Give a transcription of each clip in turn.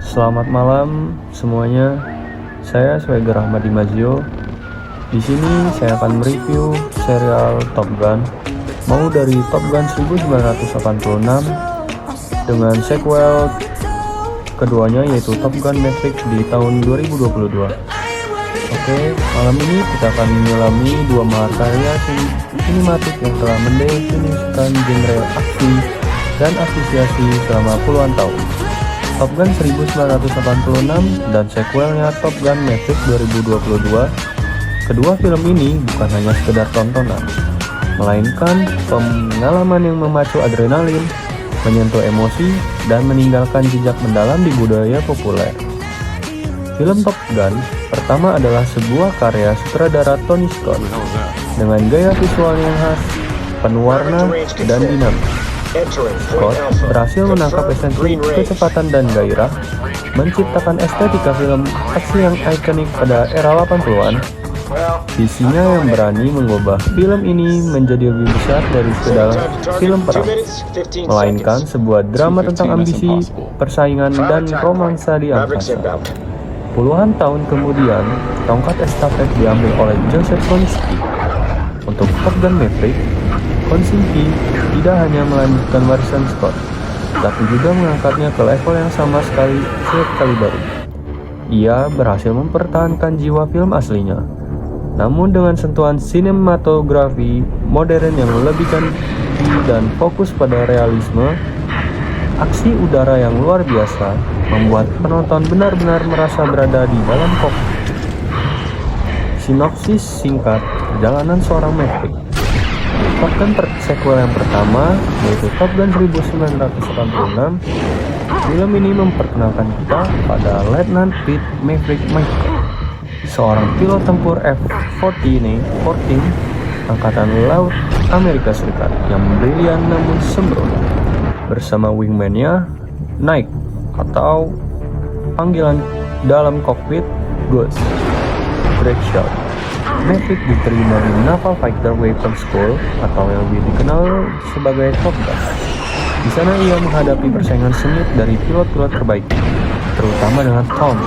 Selamat malam semuanya. Saya Swagger Ahmad Dimazio. Di sini saya akan mereview serial Top Gun, mau dari Top Gun 1986 dengan sequel keduanya yaitu Top Gun Maverick di tahun 2022. Oke, malam ini kita akan menyelami dua mahakarya sinematik yang telah mendefinisikan genre aksi dan apresiasi selama puluhan tahun. Top Gun 1986 dan sequelnya Top Gun Maverick 2022. Kedua film ini bukan hanya sekedar tontonan, melainkan pengalaman yang memacu adrenalin, menyentuh emosi, dan meninggalkan jejak mendalam di budaya populer. Film Top Gun pertama adalah sebuah karya sutradara Tony Scott dengan gaya visual yang khas, penuh warna, dan dinamis. Scott berhasil menangkap esensi kecepatan dan gairah, menciptakan estetika film aksi yang ikonik pada era 80-an. Visinya yang berani mengubah film ini menjadi lebih besar dari sekedar film perang, melainkan sebuah drama tentang ambisi, persaingan, dan romansa di angkasa. Puluhan tahun kemudian, tongkat estafet diambil oleh Joseph Kosinski. Untuk Top Gun Maverick, Kosinski tidak hanya melanjutkan warisan Scott, tapi juga mengangkatnya ke level yang sama sekali baru. Ia berhasil mempertahankan jiwa film aslinya, namun dengan sentuhan sinematografi modern yang lebih canggih dan fokus pada realisme. Aksi udara yang luar biasa membuat penonton benar-benar merasa berada di dalam kokpit. Sinopsis singkat perjalanan seorang Maverick. Top Gun sequel yang pertama, yaitu Top Gun 1986, film ini memperkenalkan kita pada Lieutenant Pete Maverick Michael, seorang pilot tempur F-14 Angkatan Laut Amerika Serikat yang brilian namun sembrono. Bersama wingman-nya, Nick, atau panggilan dalam kokpit Ghost, Great Shot. Maverick diterima di Naval Fighter Weapons School atau yang lebih dikenal sebagai Top Gun. Di sana ia menghadapi persaingan sengit dari pilot-pilot terbaik, terutama dengan Tom,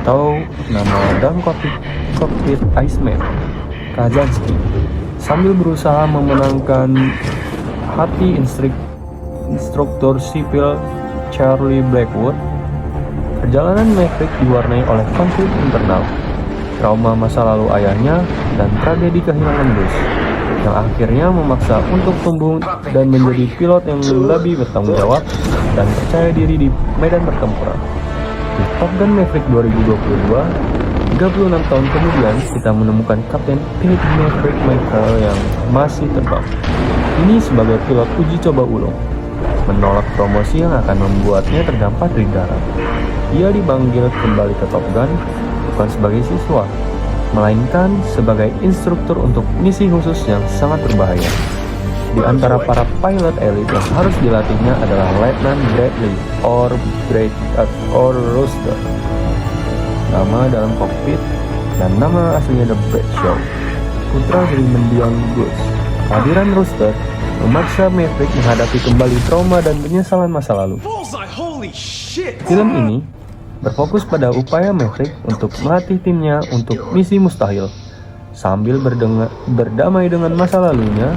atau nama dalam kokpit Iceman, Kazansky, sambil berusaha memenangkan hati instruktur sipil Charlie Blackwood. Perjalanan Maverick diwarnai oleh konflik internal, trauma masa lalu ayahnya, dan tragedi kehilangan Bruce, yang akhirnya memaksa untuk tumbuh dan menjadi pilot yang lebih bertanggung jawab dan percaya diri di medan pertempuran. Di Top Gun Maverick 2022, 36 tahun kemudian, kita menemukan Kapten Pete Maverick Michael yang masih terbang. Ini sebagai pilot uji coba ulung, menolak promosi yang akan membuatnya terdampar di darat. Ia dipanggil kembali ke Top Gun bukan sebagai siswa, melainkan sebagai instruktur untuk misi khusus yang sangat berbahaya. Di antara para pilot elit yang harus dilatihnya adalah Lieutenant Bradley or Rooster, nama dalam kokpit, dan nama aslinya The Bradshaw, putra dari mendiang Goose. Kehadiran Rooster memaksa Maverick menghadapi kembali trauma dan penyesalan masa lalu. Film ini berfokus pada upaya Maverick untuk melatih timnya untuk misi mustahil, sambil berdamai dengan masa lalunya,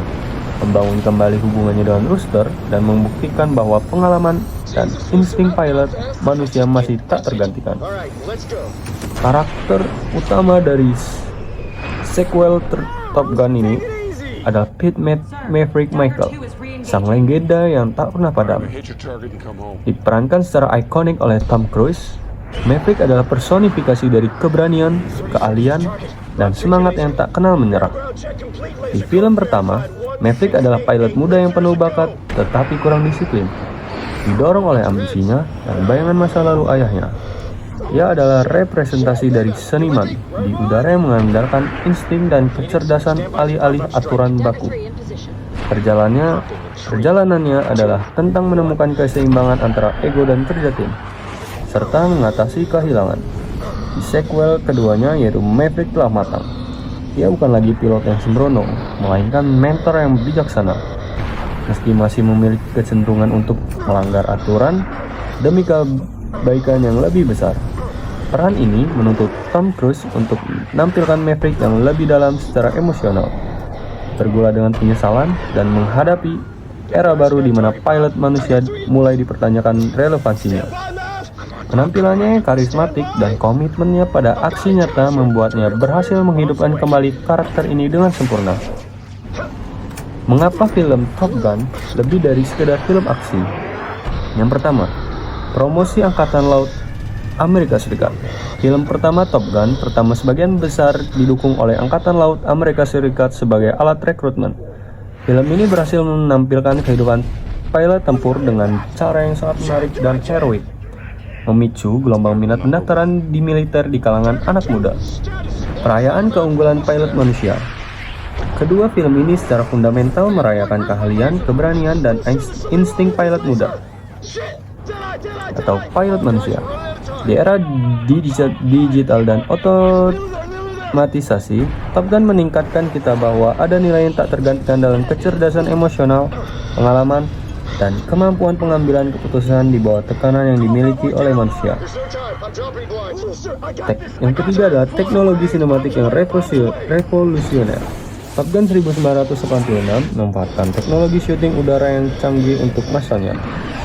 membangun kembali hubungannya dengan Rooster, dan membuktikan bahwa pengalaman dan insting pilot manusia masih tak tergantikan. Karakter utama dari sequel Top Gun ini adalah Pete Maverick Michael, sang legenda yang tak pernah padam. Diperankan secara ikonik oleh Tom Cruise, Maverick adalah personifikasi dari keberanian, keahlian, dan semangat yang tak kenal menyerah. Di film pertama, Maverick adalah pilot muda yang penuh bakat tetapi kurang disiplin, didorong oleh ambisinya dan bayangan masa lalu ayahnya. Ia adalah representasi dari seniman di udara yang mengandalkan insting dan kecerdasan alih-alih aturan baku. Perjalanannya adalah tentang menemukan keseimbangan antara ego dan kerja tim, serta mengatasi kehilangan. Di sequel keduanya, yaitu Maverick, telah matang. Ia bukan lagi pilot yang sembrono, melainkan mentor yang bijaksana. Meski masih memiliki kecenderungan untuk melanggar aturan, demi kebaikan yang lebih besar. Peran ini menuntut Tom Cruise untuk menampilkan Maverick yang lebih dalam secara emosional, bergula dengan penyesalan, dan menghadapi era baru di mana pilot manusia mulai dipertanyakan relevansinya. Penampilannya yang karismatik dan komitmennya pada aksi nyata membuatnya berhasil menghidupkan kembali karakter ini dengan sempurna. Mengapa film Top Gun lebih dari sekedar film aksi? Yang pertama, promosi Angkatan Laut Amerika Serikat. Film pertama Top Gun pertama sebagian besar didukung oleh Angkatan Laut Amerika Serikat sebagai alat rekrutmen. Film ini berhasil menampilkan kehidupan pilot tempur dengan cara yang sangat menarik dan heroik, memicu gelombang minat pendaftaran di militer di kalangan anak muda. Perayaan keunggulan pilot manusia. Kedua film ini secara fundamental merayakan keahlian, keberanian, dan insting pilot muda atau pilot manusia. Di era digital dan otomatisasi, Top Gun meningkatkan kita bahwa ada nilai yang tak tergantikan dalam kecerdasan emosional, pengalaman, dan kemampuan pengambilan keputusan di bawah tekanan yang dimiliki oleh manusia. Yang ketiga adalah teknologi sinematik yang revolusioner. Top Gun 1986 memanfaatkan teknologi syuting udara yang canggih untuk masanya,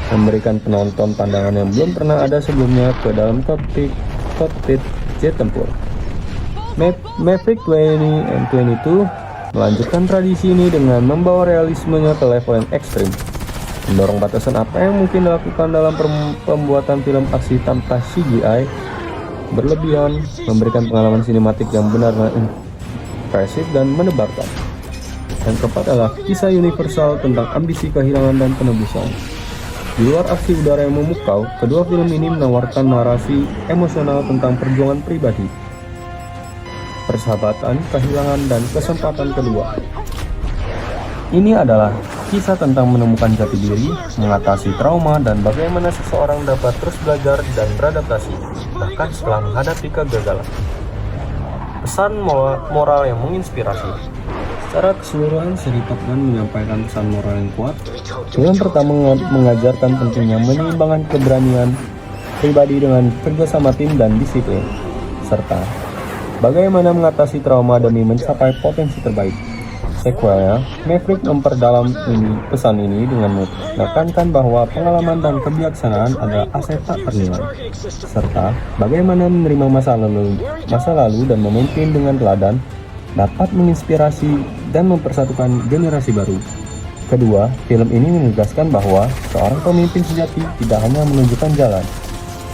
memberikan penonton pandangan yang belum pernah ada sebelumnya ke dalam kokpit jet tempur. Maverick 2022 melanjutkan tradisi ini dengan membawa realismenya ke level yang ekstrim, mendorong batasan apa yang mungkin dilakukan dalam pembuatan film aksi tanpa CGI berlebihan, memberikan pengalaman sinematik yang benar-benar impresif dan menebarkan. Yang keempat adalah kisah universal tentang ambisi, kehilangan, dan penebusan. Di luar aksi udara yang memukau, kedua film ini menawarkan narasi emosional tentang perjuangan pribadi, persahabatan, kehilangan, dan kesempatan kedua. Ini adalah kisah tentang menemukan jati diri, mengatasi trauma, dan bagaimana seseorang dapat terus belajar dan beradaptasi, bahkan setelah menghadapi kegagalan. Pesan moral yang menginspirasi. Secara keseluruhan, seri Top Gun menyampaikan pesan moral yang kuat. Film pertama mengajarkan pentingnya menyeimbangkan keberanian pribadi dengan kerjasama tim dan disiplin, serta bagaimana mengatasi trauma demi mencapai potensi terbaik. Sequelnya, Maverick memperdalam pesan ini dengan menekankan bahwa pengalaman dan kebijaksanaan adalah aset tak ternilai, serta bagaimana menerima masa lalu dan memimpin dengan teladan dapat menginspirasi dan mempersatukan generasi baru. Kedua, film ini menegaskan bahwa seorang pemimpin sejati tidak hanya menunjukkan jalan,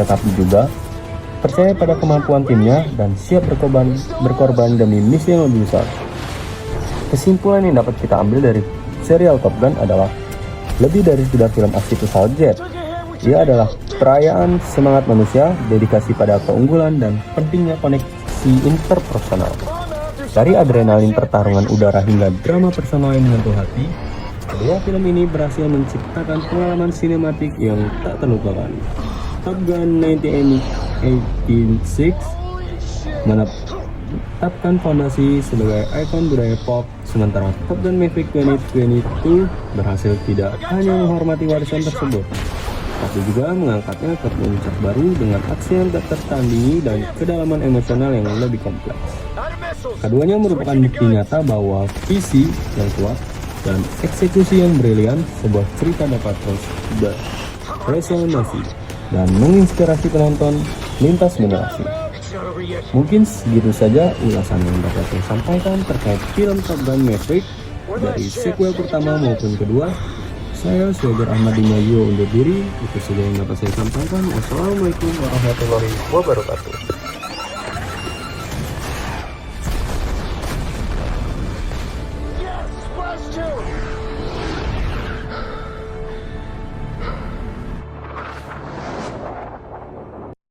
tetapi juga percaya pada kemampuan timnya dan siap berkorban demi misi yang lebih besar. Kesimpulan yang dapat kita ambil dari serial Top Gun adalah lebih dari sekedar film aksi pesawat jet. Ia adalah perayaan semangat manusia, dedikasi pada keunggulan, dan pentingnya koneksi interpersonal. Dari adrenalin pertarungan udara hingga drama personal yang menyentuh hati, kedua film ini berhasil menciptakan pengalaman sinematik yang tak terlupakan. Top Gun 1986 menetapkan fondasi sebagai ikon budaya pop, sementara Top Gun Maverick 2022 berhasil tidak hanya menghormati warisan tersebut, tapi juga mengangkatnya ke puncak baru dengan aksi yang tak tertandingi dan kedalaman emosional yang lebih kompleks. Keduanya merupakan bukti nyata bahwa visi yang kuat dan eksekusi yang brilian sebuah cerita dapat terus beresonansi dan menginspirasi penonton lintas generasi. Mungkin segitu saja ulasan yang dapat saya sampaikan terkait film Top Gun Maverick dari sequel pertama maupun kedua. Saya Syagar Ahmad Dimayo undur diri. Itu saja yang dapat saya sampaikan. Wassalamualaikum warahmatullahi wabarakatuh.